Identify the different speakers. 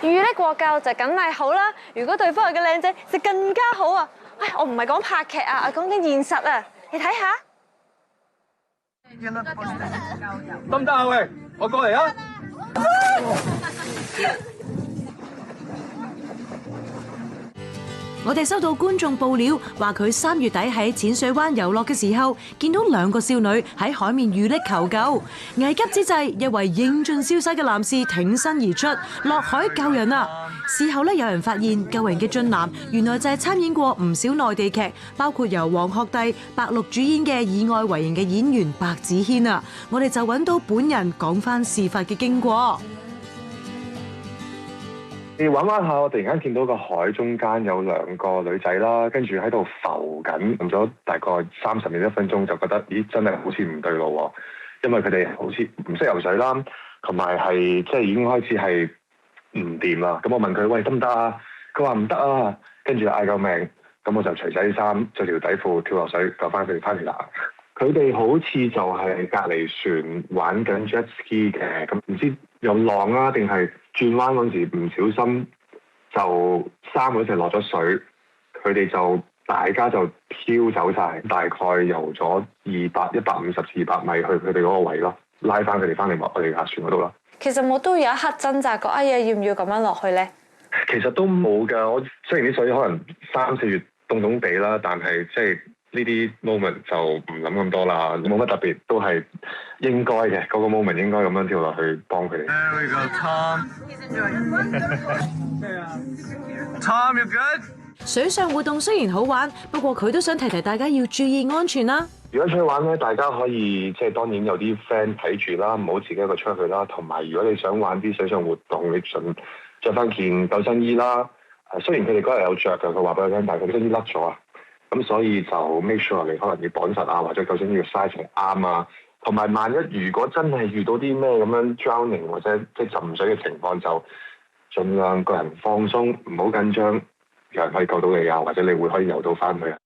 Speaker 1: 遇溺獲救就梗係好啦，如果對方係個靚仔就更加好啊！唉，我唔係講拍劇啊，我講緊現實啊，你睇下。
Speaker 2: 得唔得啊？喂，我過嚟啊！
Speaker 3: 我哋收到觀眾報料，話佢3月底喺淺水灣遊樂嘅時候，見到2個少女喺海面遇溺求救。危急之際，一位英俊瀟灑嘅男士挺身而出，落海救人啊！事後有人發現救人嘅俊男，原來就係參演過唔少內地劇，包括由黃學弟、白鹿主演嘅《以愛為營》嘅演員白子軒啊！我哋就揾到本人講翻事發嘅經過。
Speaker 4: 你玩玩下，我突然間見到個海中間有2個女仔啦，跟住喺度浮緊，用咗大概30秒1分鐘，就覺得咦真係好似唔對路喎，因為佢哋好似唔識游水啦，同埋係即係已經開始係唔掂啦。咁我問佢喂，得唔得啊？佢話唔得啊，跟住嗌救命，咁我就除晒啲衫，着條底褲跳落水救翻佢哋翻嚟啦。佢哋好似就係隔離船玩緊 jet ski 嘅，咁唔知有浪啊定係轉彎嗰時唔小心就3個一齊落咗水，佢哋就大家就飄走晒，大概游咗150至200米去佢哋嗰個位咯，拉翻佢哋翻嚟我哋架船嗰度啦。
Speaker 1: 其實我都有一刻掙扎過，哎呀，要唔要咁樣落去咧？
Speaker 4: 其實都冇㗎，我雖然啲水可能3、4月凍凍地啦，但係即係呢啲 moment 就唔諗咁多啦，冇乜特別，都係應該嘅。嗰個 moment 應該咁樣跳落去幫佢哋。
Speaker 2: There we go, Tom. Tom, you good?
Speaker 3: 水上活動雖然好玩，不過佢都想提提大家要注意安全啦。
Speaker 4: 如果出去玩咧，大家可以即係當然有啲 friend 睇住啦，唔好自己一個出去啦。同埋如果你想玩啲水上活動，你盡着翻件救生衣啦。雖然佢哋嗰日有着嘅，佢話俾我聽，但係佢救生衣甩咗啊。咁所以就 make sure 你可能要綁實啊，或者救生衣嘅 size 啱啊。同埋萬一如果真係遇到啲咩咁樣 drowning 或者即係浸水嘅情況，就盡量個人放鬆，唔好緊張，有人可以救到你啊，或者你會可以游到翻去啊。